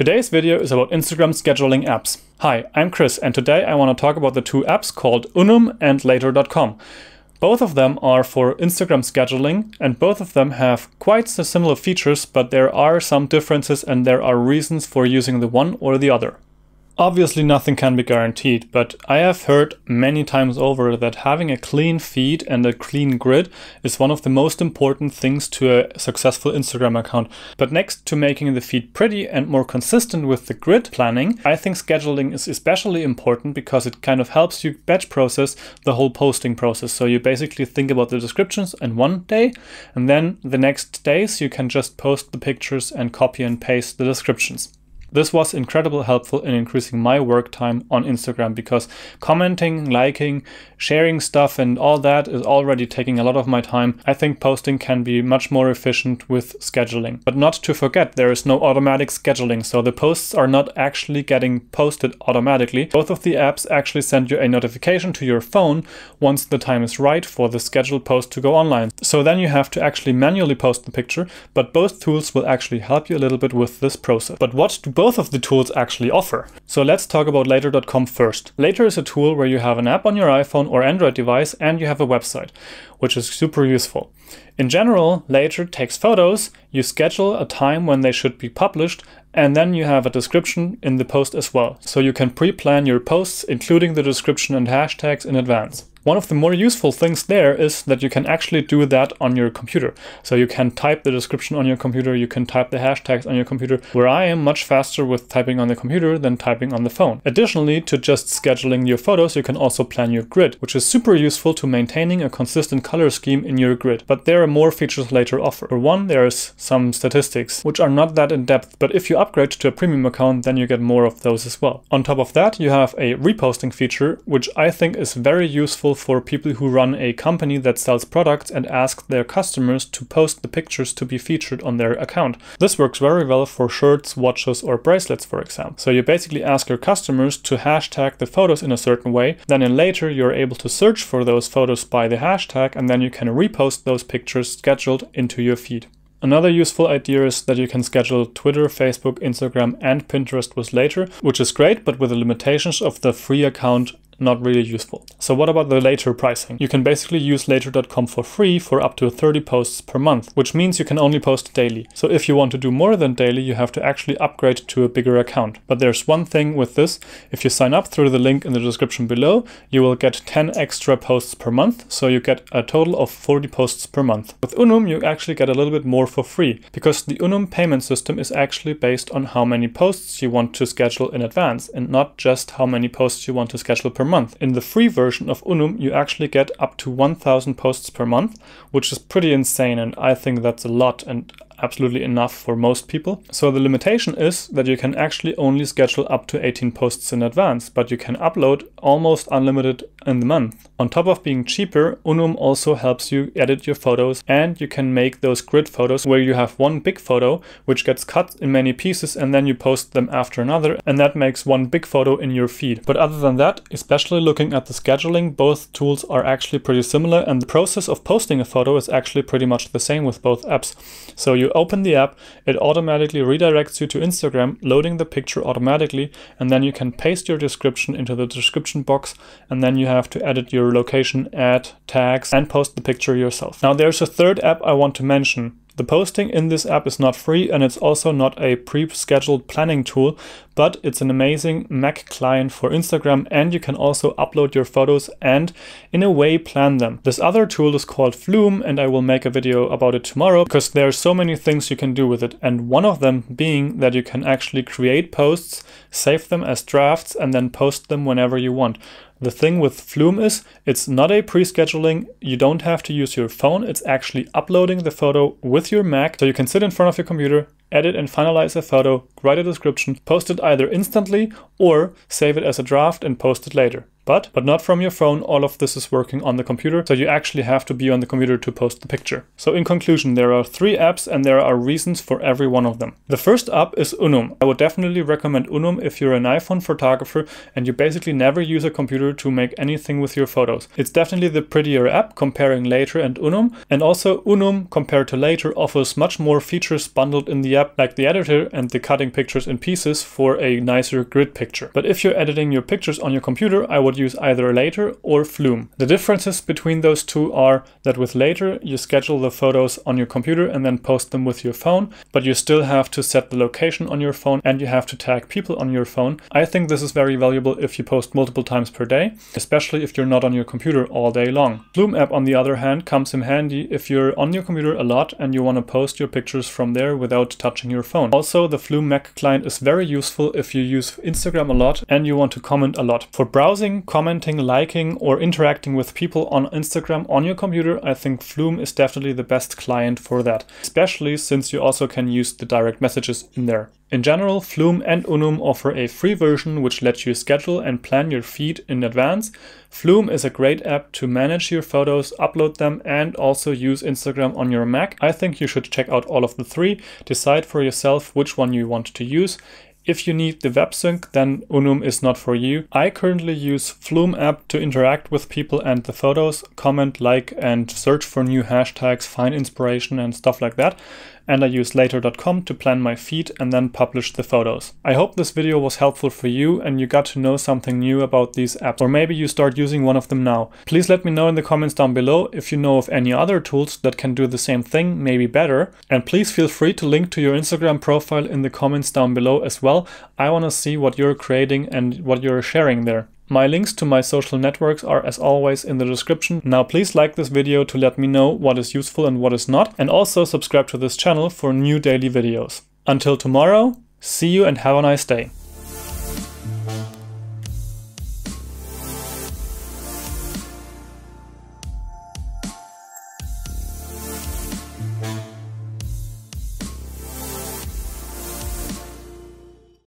Today's video is about Instagram scheduling apps. Hi, I'm Chris, and today I want to talk about the two apps called Unum and Later.com. Both of them are for Instagram scheduling, and both of them have quite similar features, but there are some differences and there are reasons for using the one or the other. Obviously nothing can be guaranteed, but I have heard many times over that having a clean feed and a clean grid is one of the most important things to a successful Instagram account. But next to making the feed pretty and more consistent with the grid planning, I think scheduling is especially important because it kind of helps you batch process the whole posting process. So you basically think about the descriptions in one day, and then the next days you can just post the pictures and copy and paste the descriptions. This was incredibly helpful in increasing my work time on Instagram because commenting, liking, sharing stuff and all that is already taking a lot of my time. I think posting can be much more efficient with scheduling. But not to forget, there is no automatic scheduling, so the posts are not actually getting posted automatically. Both of the apps actually send you a notification to your phone once the time is right for the scheduled post to go online. So then you have to actually manually post the picture, but both tools will actually help you a little bit with this process. But what do both of the tools actually offer? So let's talk about Later.com first. Later is a tool where you have an app on your iPhone or Android device and you have a website, which is super useful. In general, Later takes photos, you schedule a time when they should be published, and then you have a description in the post as well. So you can pre-plan your posts, including the description and hashtags in advance. One of the more useful things there is that you can actually do that on your computer. So you can type the description on your computer, you can type the hashtags on your computer, where I am much faster with typing on the computer than typing on the phone. Additionally, to just scheduling your photos, you can also plan your grid, which is super useful to maintaining a consistent color scheme in your grid. But there are more features Later offer. For one, there's some statistics, which are not that in depth, but if you upgrade to a premium account, then you get more of those as well. On top of that, you have a reposting feature, which I think is very useful for people who run a company that sells products and ask their customers to post the pictures to be featured on their account. This works very well for shirts, watches, or bracelets, for example. So you basically ask your customers to hashtag the photos in a certain way. Then in Later, you're able to search for those photos by the hashtag, and then you can repost those pictures scheduled into your feed. Another useful idea is that you can schedule Twitter, Facebook, Instagram, and Pinterest with Later, which is great, but with the limitations of the free account, not really useful. So what about the Later pricing? You can basically use Later.com for free for up to 30 posts per month, which means you can only post daily. So if you want to do more than daily, you have to actually upgrade to a bigger account. But there's one thing with this: if you sign up through the link in the description below, you will get 10 extra posts per month, so you get a total of 40 posts per month. With Unum, you actually get a little bit more for free, because the Unum payment system is actually based on how many posts you want to schedule in advance, and not just how many posts you want to schedule per month. In the free version of Unum, you actually get up to 1,000 posts per month, which is pretty insane, and I think that's a lot and absolutely enough for most people. So the limitation is that you can actually only schedule up to 18 posts in advance, but you can upload almost unlimited in the month. On top of being cheaper, Unum also helps you edit your photos, and you can make those grid photos where you have one big photo which gets cut in many pieces and then you post them after another, and that makes one big photo in your feed. But other than that, especially looking at the scheduling, both tools are actually pretty similar, and the process of posting a photo is actually pretty much the same with both apps. So you open the app, it automatically redirects you to Instagram, loading the picture automatically, and then you can paste your description into the description box, and then you have to edit your location, add tags, and post the picture yourself. Now there's a third app I want to mention. The posting in this app is not free, and it's also not a pre-scheduled planning tool, but it's an amazing Mac client for Instagram, and you can also upload your photos and in a way plan them. This other tool is called Flume, and I will make a video about it tomorrow because there are so many things you can do with it, and one of them being that you can actually create posts, save them as drafts, and then post them whenever you want. The thing with Flume is it's not a pre-scheduling, you don't have to use your phone, it's actually uploading the photo with your Mac, so you can sit in front of your computer, edit and finalize a photo, write a description, post it either instantly or save it as a draft and post it later. but not from your phone. All of this is working on the computer, so you actually have to be on the computer to post the picture. So in conclusion, there are 3 apps and there are reasons for every one of them. The first app is Unum. I would definitely recommend Unum if you're an iPhone photographer and you basically never use a computer to make anything with your photos. It's definitely the prettier app comparing Later and Unum, and also Unum compared to Later offers much more features bundled in the app, like the editor and the cutting pictures in pieces for a nicer grid picture. But if you're editing your pictures on your computer, I would use either Later or Flume. The differences between those two are that with Later you schedule the photos on your computer and then post them with your phone, but you still have to set the location on your phone and you have to tag people on your phone. I think this is very valuable if you post multiple times per day, especially if you're not on your computer all day long. Flume app, on the other hand, comes in handy if you're on your computer a lot and you want to post your pictures from there without touching your phone. Also, the Flume Mac client is very useful if you use Instagram a lot and you want to comment a lot. For browsing, commenting, liking, or interacting with people on Instagram on your computer, I think Flume is definitely the best client for that, especially since you also can use the direct messages in there. In general, Flume and Unum offer a free version which lets you schedule and plan your feed in advance. Flume is a great app to manage your photos, upload them, and also use Instagram on your Mac. I think you should check out all of the 3, decide for yourself which one you want to use. If you need the web sync, then Unum is not for you. I currently use Flume app to interact with people and the photos, comment, like, and search for new hashtags, find inspiration and stuff like that. And I use Later.com to plan my feed and then publish the photos. I hope this video was helpful for you and you got to know something new about these apps, or maybe you start using one of them now. Please let me know in the comments down below if you know of any other tools that can do the same thing, maybe better. And please feel free to link to your Instagram profile in the comments down below as well. I want to see what you're creating and what you're sharing there. My links to my social networks are as always in the description. Now please like this video to let me know what is useful and what is not, and also subscribe to this channel for new daily videos. Until tomorrow, see you and have a nice day.